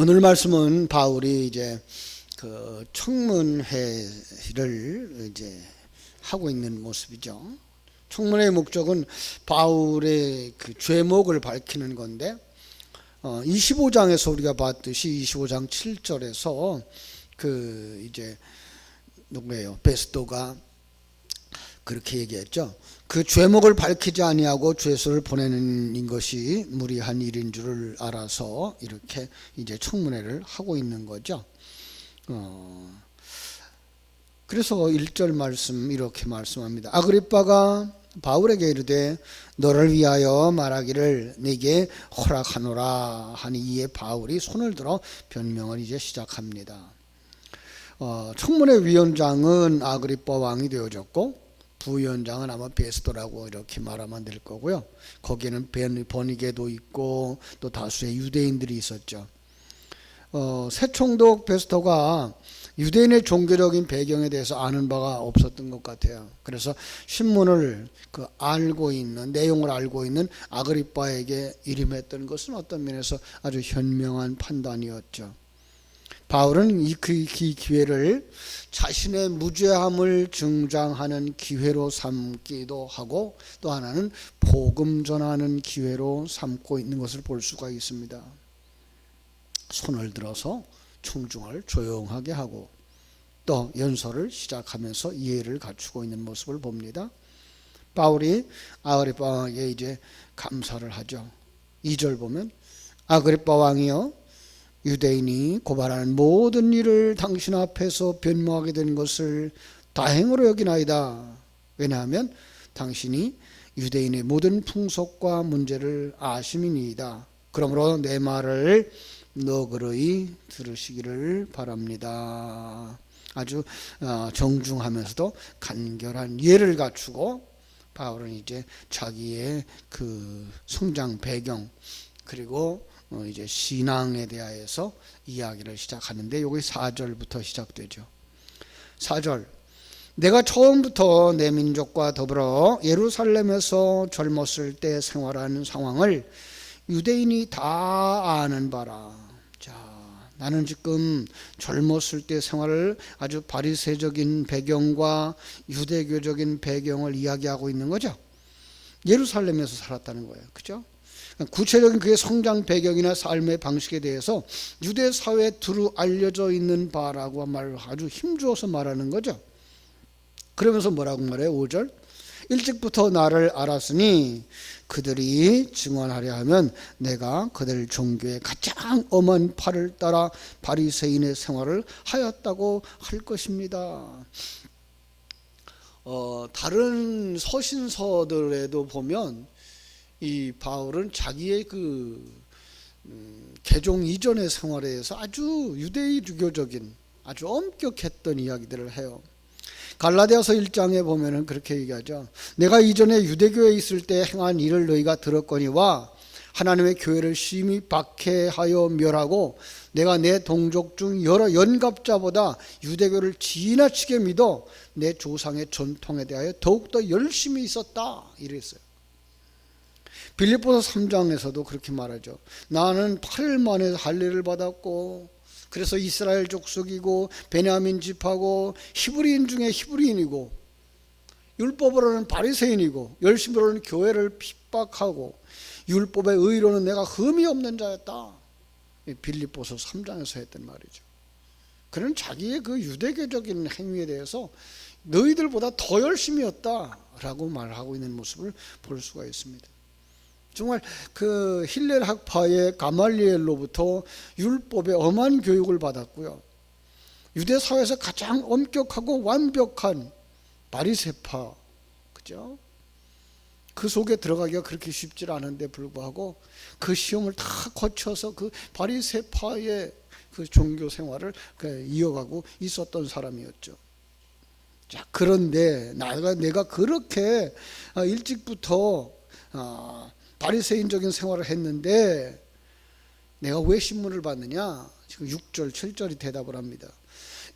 오늘 말씀은 바울이 이제 그 청문회를 이제 하고 있는 모습이죠. 청문회의 목적은 바울의 그 죄목을 밝히는 건데, 25장에서 우리가 봤듯이 25장 7절에서 그 이제 누구예요? 베스도가 그렇게 얘기했죠. 그 죄목을 밝히지 아니하고 죄수를 보내는 것이 무리한 일인 줄을 알아서 이렇게 이제 청문회를 하고 있는 거죠. 그래서 1절 말씀 이렇게 말씀합니다. 아그리빠가 바울에게 이르되 너를 위하여 말하기를 네게 허락하노라 하니 이에 바울이 손을 들어 변명을 이제 시작합니다. 청문회 위원장은 아그리빠 왕이 되어졌고 부위원장은 아마 베스도라고 이렇게 말하면 될 거고요. 거기에는 버니게도 있고 또 다수의 유대인들이 있었죠. 새총독 베스도가 유대인의 종교적인 배경에 대해서 아는 바가 없었던 것 같아요. 그래서 신문을 알고 있는 내용을 알고 있는 아그리빠에게 이름했던 것은 어떤 면에서 아주 현명한 판단이었죠. 바울은 그 기회를 자신의 무죄함을 증장하는 기회로 삼기도 하고 또 하나는 복음 전하는 기회로 삼고 있는 것을 볼 수가 있습니다. 손을 들어서 청중을 조용하게 하고 또 연설을 시작하면서 이해를 갖추고 있는 모습을 봅니다. 바울이 아그리빠에게 이제 감사를 하죠. 2절 보면 아그리빠 왕이여 유대인이 고발하는 모든 일을 당신 앞에서 변모하게 된 것을 다행으로 여기나이다. 왜냐하면 당신이 유대인의 모든 풍속과 문제를 아심이니이다. 그러므로 내 말을 너그러이 들으시기를 바랍니다. 아주 정중하면서도 간결한 예를 갖추고 바울은 이제 자기의 그 성장 배경 그리고 이제 신앙에 대하여서 이야기를 시작하는데 여기 4절부터 시작되죠. 4절 내가 처음부터 내 민족과 더불어 예루살렘에서 젊었을 때 생활하는 상황을 유대인이 다 아는 바라. 자, 나는 지금 젊었을 때 생활을 아주 바리새적인 배경과 유대교적인 배경을 이야기하고 있는 거죠. 예루살렘에서 살았다는 거예요. 그죠? 구체적인 그의 성장 배경이나 삶의 방식에 대해서 유대 사회에 두루 알려져 있는 바라고 말을 아주 힘주어서 말하는 거죠. 그러면서 뭐라고 말해요? 5절 일찍부터 나를 알았으니 그들이 증언하려 하면 내가 그들 종교의 가장 엄한 팔을 따라 바리새인의 생활을 하였다고 할 것입니다. 다른 서신서들에도 보면 이 바울은 자기의 개종 이전의 생활에 대해서 아주 유대교적인 아주 엄격했던 이야기들을 해요. 갈라디아서 1장에 보면은 그렇게 얘기하죠. 내가 이전에 유대교에 있을 때 행한 일을 너희가 들었거니와 하나님의 교회를 심히 박해하여 멸하고 내가 내 동족 중 여러 연갑자보다 유대교를 지나치게 믿어 내 조상의 전통에 대하여 더욱더 열심히 있었다 이랬어요. 빌립보서 3장에서도 그렇게 말하죠. 나는 8일 만에 할례를 받았고 그래서 이스라엘 족속이고 베냐민 집하고 히브리인 중에 히브리인이고 율법으로는 바리새인이고 열심으로는 교회를 핍박하고 율법의 의로는 내가 흠이 없는 자였다. 빌립보서 3장에서 했던 말이죠. 그는 자기의 그 유대교적인 행위에 대해서 너희들보다 더 열심히였다라고 말하고 있는 모습을 볼 수가 있습니다. 정말 그 힐렐 학파의 가말리엘로부터 율법의 엄한 교육을 받았고요. 유대 사회에서 가장 엄격하고 완벽한 바리새파, 그죠? 그 속에 들어가기가 그렇게 쉽지 않은데 불구하고 그 시험을 다 거쳐서 그 바리새파의 그 종교 생활을 이어가고 있었던 사람이었죠. 자, 그런데 내가 그렇게 일찍부터 바리새인적인 생활을 했는데 내가 왜 신문을 받느냐? 지금 6절, 7절이 대답을 합니다.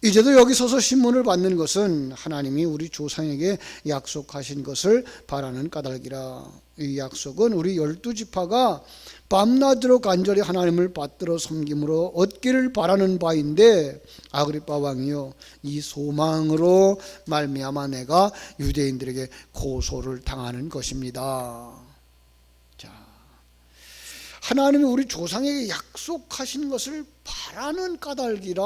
이제도 여기 서서 신문을 받는 것은 하나님이 우리 조상에게 약속하신 것을 바라는 까닭이라. 이 약속은 우리 12지파가 밤낮으로 간절히 하나님을 받들어 섬김으로 얻기를 바라는 바인데, 아그리빠 왕이요, 이 소망으로 말미암아 내가 유대인들에게 고소를 당하는 것입니다. 자, 하나님이 우리 조상에게 약속하신 것을 바라는 까닭이라.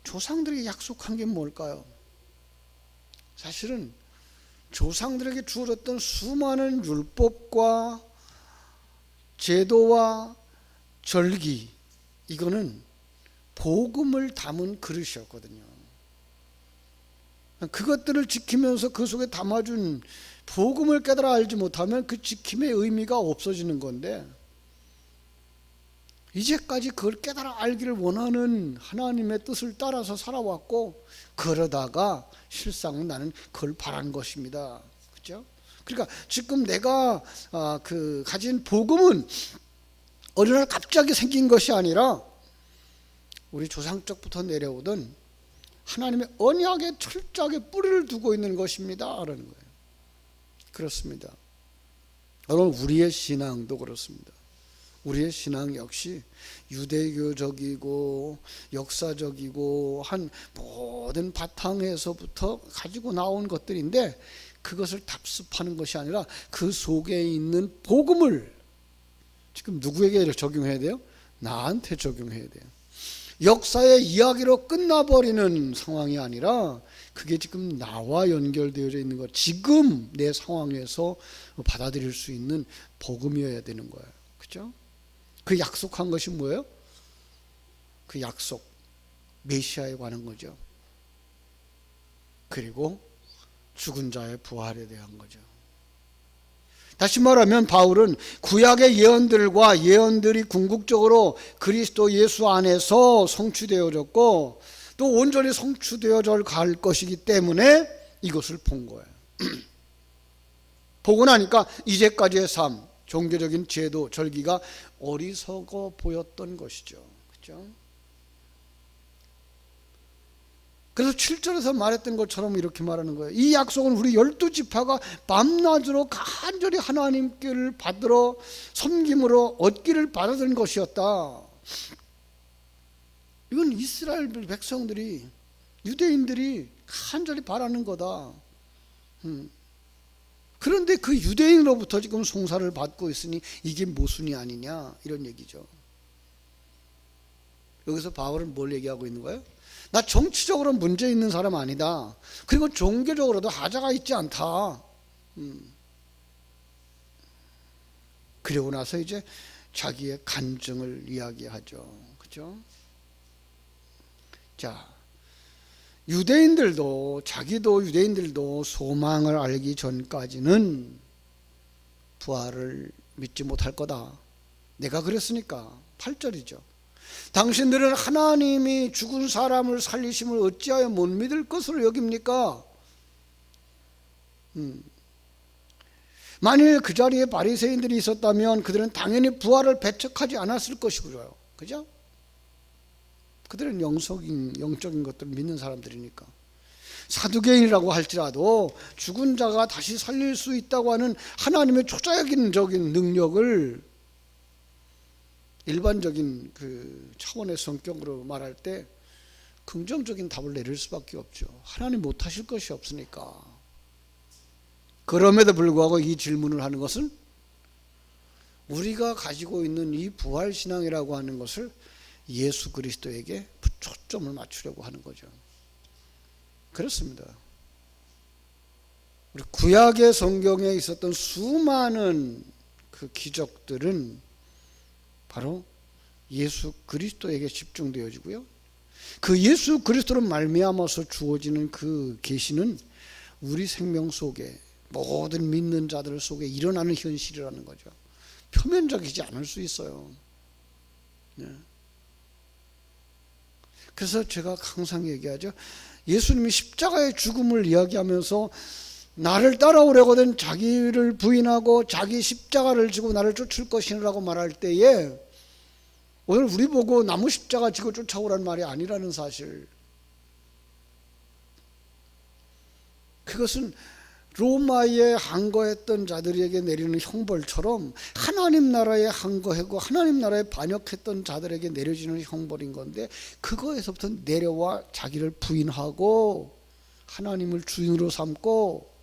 조상들에게 약속한 게 뭘까요? 사실은 조상들에게 주어졌던 수많은 율법과 제도와 절기, 이거는 복음을 담은 그릇이었거든요. 그것들을 지키면서 그 속에 담아준 복음을 깨달아 알지 못하면 그 지킴의 의미가 없어지는 건데, 이제까지 그걸 깨달아 알기를 원하는 하나님의 뜻을 따라서 살아왔고, 그러다가 실상은 나는 그걸 바란 것입니다. 그렇죠? 그러니까 지금 내가 가진 복음은 어느 날 갑자기 생긴 것이 아니라 우리 조상 쪽부터 내려오던 하나님의 언약에 철저하게 뿌리를 두고 있는 것입니다 라는 거예요. 그렇습니다. 여러분, 우리의 신앙도 그렇습니다. 우리의 신앙 역시 유대교적이고 역사적이고 한 모든 바탕에서부터 가지고 나온 것들인데, 그것을 답습하는 것이 아니라 그 속에 있는 복음을 지금 누구에게 적용해야 돼요? 나한테 적용해야 돼요. 역사의 이야기로 끝나버리는 상황이 아니라 그게 지금 나와 연결되어져 있는 것, 지금 내 상황에서 받아들일 수 있는 복음이어야 되는 거예요. 그렇죠? 그 약속한 것이 뭐예요? 그 약속, 메시아에 관한 거죠. 그리고 죽은 자의 부활에 대한 거죠. 다시 말하면 바울은 구약의 예언들과 예언들이 궁극적으로 그리스도 예수 안에서 성취되어졌고 또 온전히 성취되어져 갈 것이기 때문에 이것을 본 거예요. 보고 나니까 이제까지의 삶, 종교적인 제도, 절기가 어리석어 보였던 것이죠. 그렇죠? 그래서 7절에서 말했던 것처럼 이렇게 말하는 거예요. 이 약속은 우리 12지파가 밤낮으로 간절히 하나님께를 받들어 섬김으로 얻기를 바라던 것이었다. 이건 이스라엘 백성들이, 유대인들이 간절히 바라는 거다. 그런데 그 유대인으로부터 지금 송사를 받고 있으니 이게 모순이 아니냐, 이런 얘기죠. 여기서 바울은 뭘 얘기하고 있는 거예요? 나 정치적으로 문제 있는 사람 아니다. 그리고 종교적으로도 하자가 있지 않다. 그리고 나서 이제 자기의 간증을 이야기하죠. 그죠? 자, 유대인들도 소망을 알기 전까지는 부활을 믿지 못할 거다. 내가 그랬으니까. 8절이죠. 당신들은 하나님이 죽은 사람을 살리심을 어찌하여 못 믿을 것으로 여깁니까? 만일 그 자리에 바리새인들이 있었다면 그들은 당연히 부활을 배척하지 않았을 것이고요. 그죠? 그들은 영적인 것들을 믿는 사람들이니까. 사두개인이라고 할지라도 죽은 자가 다시 살릴 수 있다고 하는 하나님의 초자연적인 능력을 일반적인 그 차원의 성격으로 말할 때 긍정적인 답을 내릴 수밖에 없죠. 하나님 못하실 것이 없으니까. 그럼에도 불구하고 이 질문을 하는 것은 우리가 가지고 있는 이 부활신앙이라고 하는 것을 예수 그리스도에게 초점을 맞추려고 하는 거죠. 그렇습니다. 우리 구약의 성경에 있었던 수많은 그 기적들은 바로 예수 그리스도에게 집중되어지고요. 그 예수 그리스도로 말미암아서 주어지는 그 계시는 우리 생명 속에, 모든 믿는 자들 속에 일어나는 현실이라는 거죠. 표면적이지 않을 수 있어요. 네. 그래서 제가 항상 얘기하죠. 예수님이 십자가의 죽음을 이야기하면서 나를 따라오려거든 자기를 부인하고 자기 십자가를 지고 나를 쫓을 것이라고 말할 때에 오늘 우리 보고 나무 십자가 지고 쫓아오란 말이 아니라는 사실. 그것은 로마에 항거했던 자들에게 내리는 형벌처럼 하나님 나라에 항거하고 하나님 나라에 반역했던 자들에게 내려지는 형벌인 건데, 그거에서부터 내려와 자기를 부인하고 하나님을 주인으로 삼고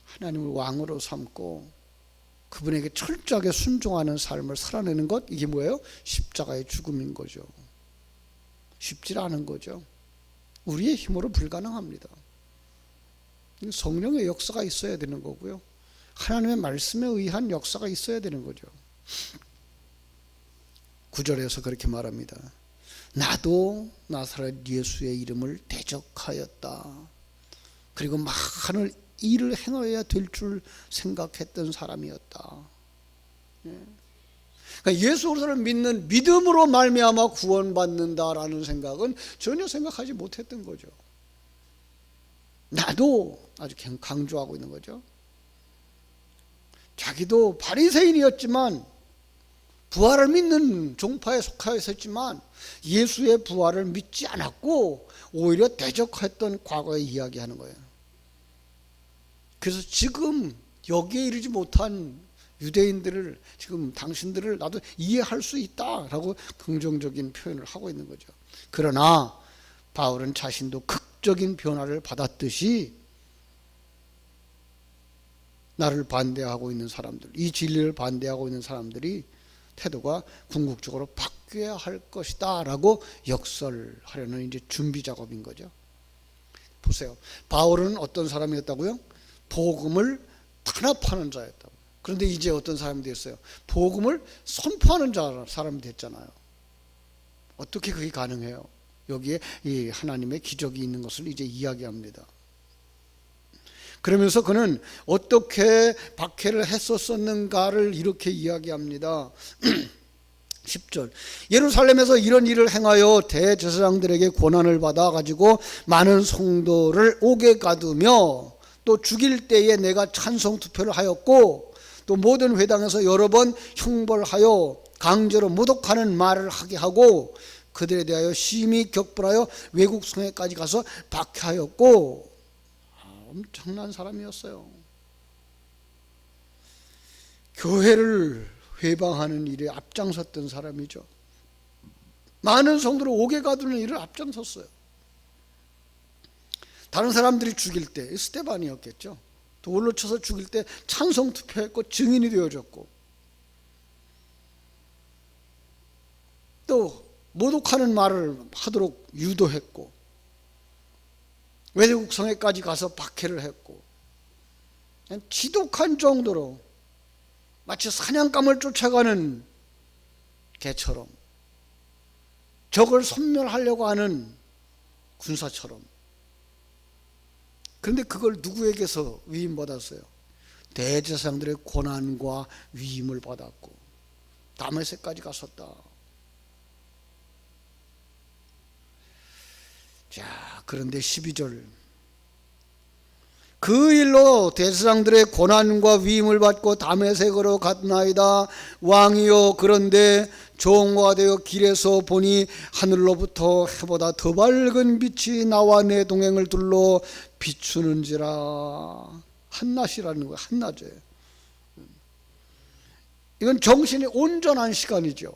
하나님을 왕으로 삼고 그분에게 철저하게 순종하는 삶을 살아내는 것, 이게 뭐예요? 십자가의 죽음인 거죠. 쉽지 않은 거죠. 우리의 힘으로 불가능합니다. 성령의 역사가 있어야 되는 거고요, 하나님의 말씀에 의한 역사가 있어야 되는 거죠. 9절에서 그렇게 말합니다. 나도 나사렛 예수의 이름을 대적하였다. 그리고 많은 일을 행해야 될 줄 생각했던 사람이었다. 그러니까 예수 그리스도를 믿는 믿음으로 말미암아 구원받는다라는 생각은 전혀 생각하지 못했던 거죠. 나도 아주 강조하고 있는 거죠. 자기도 바리새인이었지만, 부활을 믿는 종파에 속하여 있었지만 예수의 부활을 믿지 않았고 오히려 대적했던 과거에 이야기하는 거예요. 그래서 지금 여기에 이르지 못한 유대인들을, 지금 당신들을 나도 이해할 수 있다라고 긍정적인 표현을 하고 있는 거죠. 그러나 바울은 자신도 극적인 변화를 받았듯이 나를 반대하고 있는 사람들, 이 진리를 반대하고 있는 사람들이 태도가 궁극적으로 바뀌어야 할 것이다 라고 역설하려는 이제 준비 작업인 거죠. 보세요. 바울은 어떤 사람이었다고요? 복음을 탄압하는 자였다고. 그런데 이제 어떤 사람이 됐어요? 복음을 선포하는 사람이 됐잖아요. 어떻게 그게 가능해요? 여기에 이 하나님의 기적이 있는 것을 이제 이야기합니다. 그러면서 그는 어떻게 박해를 했었는가를 이렇게 이야기합니다. 10절, 예루살렘에서 이런 일을 행하여 대제사장들에게 고난을 받아 가지고 많은 성도를 옥에 가두며, 또 죽일 때에 내가 찬송 투표를 하였고, 또 모든 회당에서 여러 번 형벌하여 강제로 모독하는 말을 하게 하고, 그들에 대하여 심히 격분하여 외국 성에까지 가서 박해하였고. 엄청난 사람이었어요. 교회를 회방하는 일에 앞장섰던 사람이죠. 많은 성도를 옥에 가두는 일을 앞장섰어요. 다른 사람들이 죽일 때 스데반이었겠죠. 돌로 쳐서 죽일 때 찬송 투표했고 증인이 되어졌고, 또 모독하는 말을 하도록 유도했고, 외국 성에까지 가서 박해를 했고, 지독한 정도로 마치 사냥감을 쫓아가는 개처럼, 적을 섬멸하려고 하는 군사처럼. 그런데 그걸 누구에게서 위임받았어요? 대제사장들의 고난과 위임을 받았고 다메섹까지 갔었다. 자, 그런데 12절, 그 일로 대제사장들의 고난과 위임을 받고 다메섹으로 갔나이다. 왕이여, 그런데 종과 되어 길에서 보니 하늘로부터 해보다 더 밝은 빛이 나와 내 동행을 둘러 비추는지라. 한낮이라는 거예요. 한낮에. 이건 정신이 온전한 시간이죠.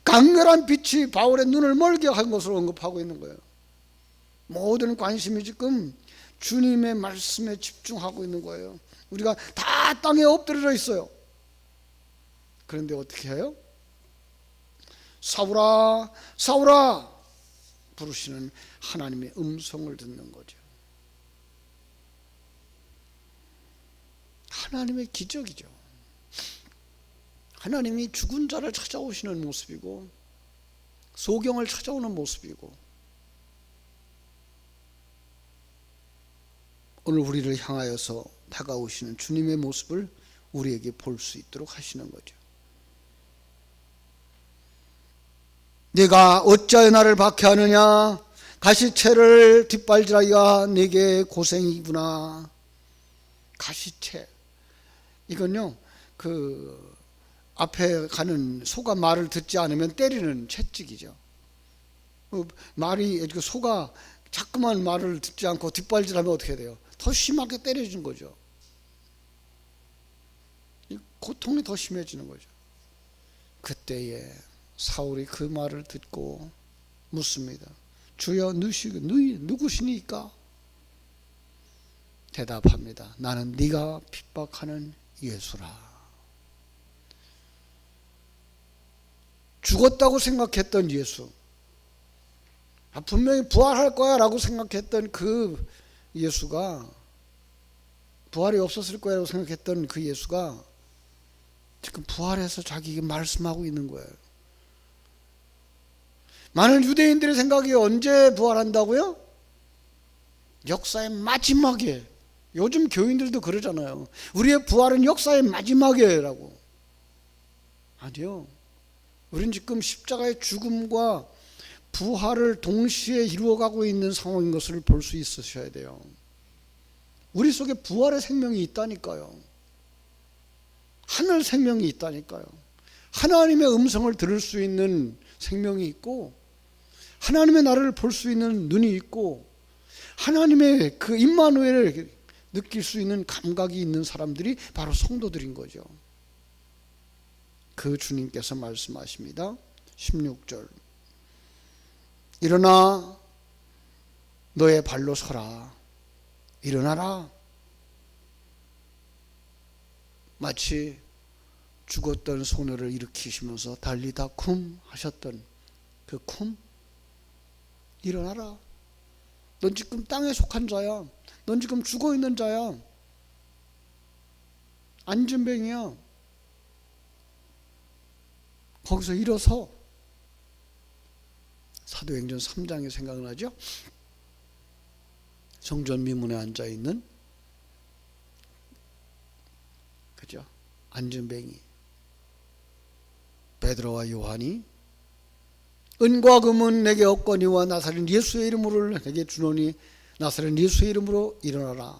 강렬한 빛이 바울의 눈을 멀게 한 것으로 언급하고 있는 거예요. 모든 관심이 지금 주님의 말씀에 집중하고 있는 거예요. 우리가 다 땅에 엎드려 있어요. 그런데 어떻게 해요? 사울아, 사울아 부르시는 하나님의 음성을 듣는 거죠. 하나님의 기적이죠. 하나님이 죽은 자를 찾아오시는 모습이고, 소경을 찾아오는 모습이고, 오늘 우리를 향하여서 다가오시는 주님의 모습을 우리에게 볼 수 있도록 하시는 거죠. 내가 어찌하여 나를 박해하느냐? 가시채를 뒷발질하기가 내게 고생이구나. 가시채, 이건요, 앞에 가는 소가 말을 듣지 않으면 때리는 채찍이죠. 소가 자꾸만 말을 듣지 않고 뒷발질하면 어떻게 돼요? 더 심하게 때려준 거죠. 고통이 더 심해지는 거죠. 그때에 사울이 그 말을 듣고 묻습니다. 주여 누구시니까? 대답합니다. 나는 네가 핍박하는 예수라. 죽었다고 생각했던 예수, 분명히 부활할 거야 라고 생각했던 그 예수가, 부활이 없었을 거야 라고 생각했던 그 예수가 지금 부활해서 자기에게 말씀하고 있는 거예요. 많은 유대인들의 생각이 언제 부활한다고요? 역사의 마지막에. 요즘 교인들도 그러잖아요. 우리의 부활은 역사의 마지막에 라고. 아니요. 우린 지금 십자가의 죽음과 부활을 동시에 이루어가고 있는 상황인 것을 볼 수 있으셔야 돼요. 우리 속에 부활의 생명이 있다니까요. 하늘 생명이 있다니까요. 하나님의 음성을 들을 수 있는 생명이 있고, 하나님의 나를 볼 수 있는 눈이 있고, 하나님의 그 임마누엘을 느낄 수 있는 감각이 있는 사람들이 바로 성도들인 거죠. 그 주님께서 말씀하십니다. 16절. 일어나 너의 발로 서라. 일어나라. 마치 죽었던 소녀를 일으키시면서 달리다 쿰 하셨던 그 쿰. 일어나라. 넌 지금 땅에 속한 자야. 넌 지금 죽어 있는 자야. 안진뱅이야. 거기서 일어서. 사도행전 3장이 생각나죠? 성전 미문에 앉아 있는, 그죠? 안진뱅이. 베드로와 요한이 은과 금은 내게 없거니와 나사렛 예수의 이름으로 내게 주노니 나사렛 예수의 이름으로 일어나라.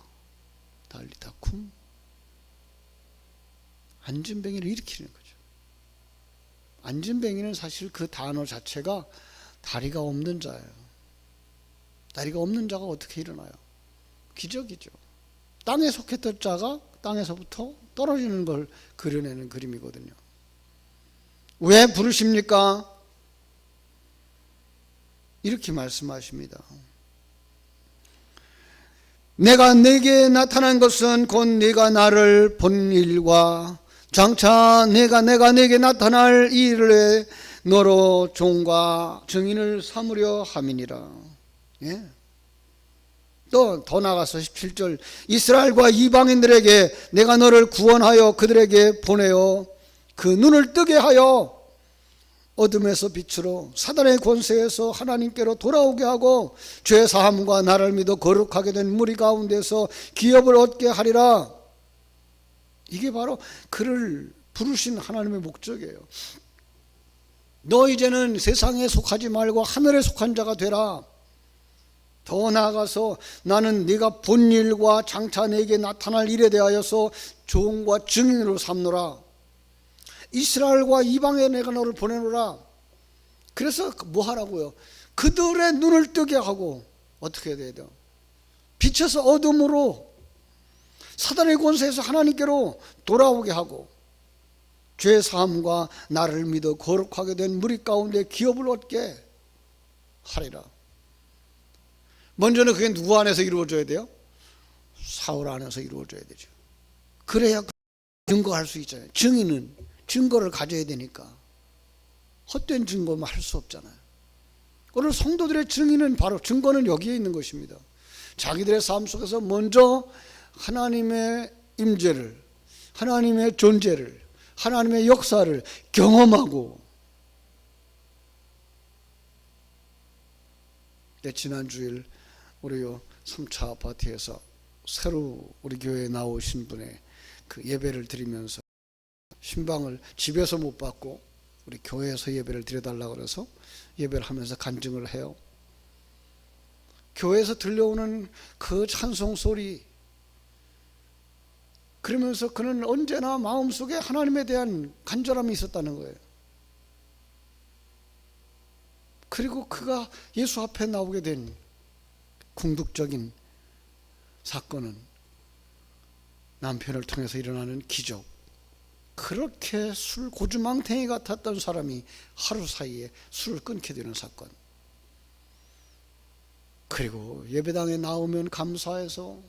달리다 쿰. 안진뱅이를 일으키는 거죠. 안진뱅이는 사실 그 단어 자체가 다리가 없는 자예요. 다리가 없는 자가 어떻게 일어나요? 기적이죠. 땅에 속했던 자가 땅에서부터 떨어지는 걸 그려내는 그림이거든요. 왜 부르십니까? 이렇게 말씀하십니다. 내가 네게 나타난 것은 곧 네가 나를 본 일과 장차 내가 네게 나타날 일에 너로 종과 증인을 삼으려 함이니라. 예? 또 더 나가서 17절. 이스라엘과 이방인들에게 내가 너를 구원하여 그들에게 보내어 그 눈을 뜨게 하여 어둠에서 빛으로 사단의 권세에서 하나님께로 돌아오게 하고 죄 사함과 나를 믿어 거룩하게 된 무리 가운데서 기업을 얻게 하리라. 이게 바로 그를 부르신 하나님의 목적이에요. 너 이제는 세상에 속하지 말고 하늘에 속한 자가 되라. 더 나아가서 나는 네가 본 일과 장차 네게 나타날 일에 대하여서 종과 증인으로 삼노라. 이스라엘과 이방에 내가 너를 보내노라. 그래서 뭐 하라고요? 그들의 눈을 뜨게 하고 어떻게 해야 돼요? 빛에서 어둠으로 사단의 권세에서 하나님께로 돌아오게 하고 죄 사함과 나를 믿어 거룩하게 된 무리 가운데 기업을 얻게 하리라. 먼저는 그게 누구 안에서 이루어져야 돼요? 사울 안에서 이루어져야 되죠. 그래야 증거할 수 있잖아요. 증인은 증거를 가져야 되니까. 헛된 증거만 할 수 없잖아요. 오늘 성도들의 증인은 바로 증거는 여기에 있는 것입니다. 자기들의 삶 속에서 먼저 하나님의 임재를, 하나님의 존재를, 하나님의 역사를 경험하고. 지난 주일 우리 3차 아파트에서 새로 우리 교회에 나오신 분의 그 예배를 드리면서 신방을 집에서 못 받고 우리 교회에서 예배를 드려달라고 그래서 예배를 하면서 간증을 해요. 교회에서 들려오는 그 찬송 소리, 그러면서 그는 언제나 마음속에 하나님에 대한 간절함이 있었다는 거예요. 그리고 그가 예수 앞에 나오게 된 궁극적인 사건은 남편을 통해서 일어나는 기적. 그렇게 술 고주망태기 같았던 사람이 하루 사이에 술을 끊게 되는 사건. 그리고 예배당에 나오면 감사해서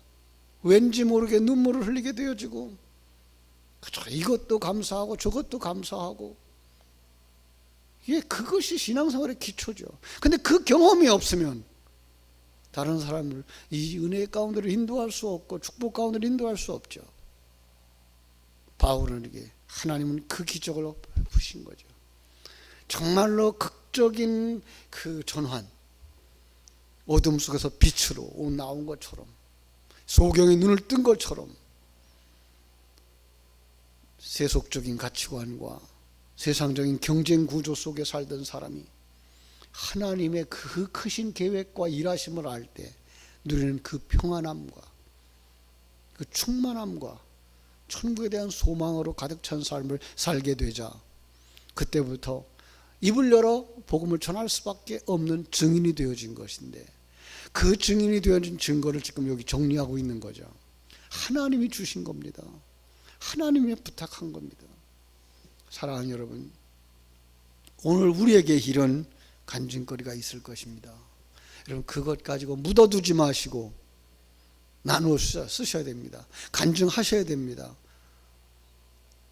왠지 모르게 눈물을 흘리게 되어지고, 이것도 감사하고 저것도 감사하고, 그것이 신앙생활의 기초죠. 근데 그 경험이 없으면 다른 사람을 이 은혜 가운데로 인도할 수 없고 축복 가운데로 인도할 수 없죠. 바울은 하나님은 그 기적을 부신 거죠. 정말로 극적인 그 전환, 어둠 속에서 빛으로 나온 것처럼, 소경이 눈을 뜬 것처럼 세속적인 가치관과 세상적인 경쟁 구조 속에 살던 사람이 하나님의 그 크신 계획과 일하심을 알 때 누리는 그 평안함과 그 충만함과 천국에 대한 소망으로 가득 찬 삶을 살게 되자, 그때부터 입을 열어 복음을 전할 수밖에 없는 증인이 되어진 것인데, 그 증인이 되어진 증거를 지금 여기 정리하고 있는 거죠. 하나님이 주신 겁니다. 하나님이 부탁한 겁니다. 사랑하는 여러분, 오늘 우리에게 이런 간증거리가 있을 것입니다. 여러분, 그것 가지고 묻어두지 마시고 나누어 쓰셔야 됩니다. 간증하셔야 됩니다.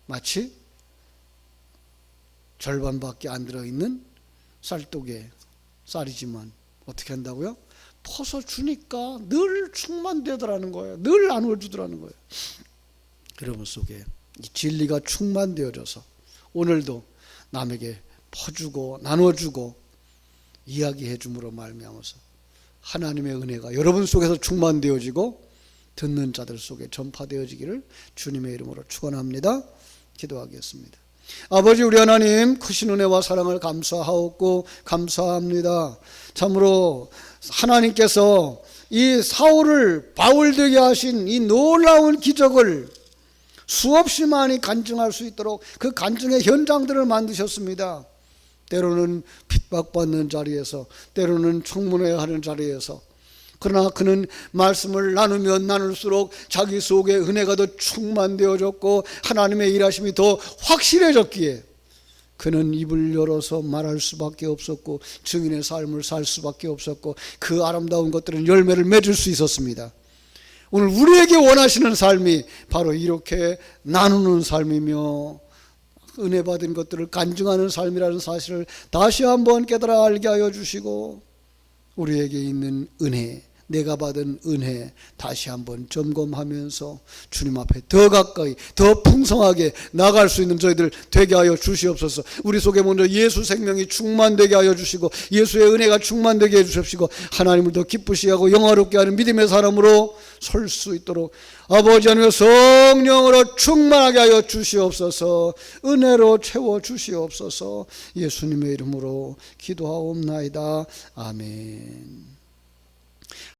마치 절반밖에 안 들어있는 쌀독에 쌀이지만 어떻게 한다고요? 퍼서 주니까 늘 충만되더라는 거예요. 늘 나누어주더라는 거예요. 여러분 속에 이 진리가 충만되어져서 오늘도 남에게 퍼주고 나눠주고 이야기해 줌으로 말미암아서 하나님의 은혜가 여러분 속에서 충만되어지고 듣는 자들 속에 전파되어지기를 주님의 이름으로 축원합니다. 기도하겠습니다. 아버지, 우리 하나님 크신 은혜와 사랑을 감사하옵고 감사합니다. 참으로 하나님께서 이 사울을 바울 되게 하신 이 놀라운 기적을 수없이 많이 간증할 수 있도록 그 간증의 현장들을 만드셨습니다. 때로는 핍박받는 자리에서, 때로는 청문회하는 자리에서, 그러나 그는 말씀을 나누면 나눌수록 자기 속에 은혜가 더 충만되어졌고 하나님의 일하심이 더 확실해졌기에 그는 입을 열어서 말할 수밖에 없었고 증인의 삶을 살 수밖에 없었고 그 아름다운 것들은 열매를 맺을 수 있었습니다. 오늘 우리에게 원하시는 삶이 바로 이렇게 나누는 삶이며 은혜 받은 것들을 간증하는 삶이라는 사실을 다시 한번 깨달아 알게 하여 주시고, 우리에게 있는 은혜, 내가 받은 은혜 다시 한번 점검하면서 주님 앞에 더 가까이 더 풍성하게 나갈 수 있는 저희들 되게 하여 주시옵소서. 우리 속에 먼저 예수 생명이 충만되게 하여 주시고 예수의 은혜가 충만되게 해 주십시고 하나님을 더 기쁘시게 하고 영화롭게 하는 믿음의 사람으로 설 수 있도록 아버지 하나님 성령으로 충만하게 하여 주시옵소서. 은혜로 채워 주시옵소서. 예수님의 이름으로 기도하옵나이다. 아멘.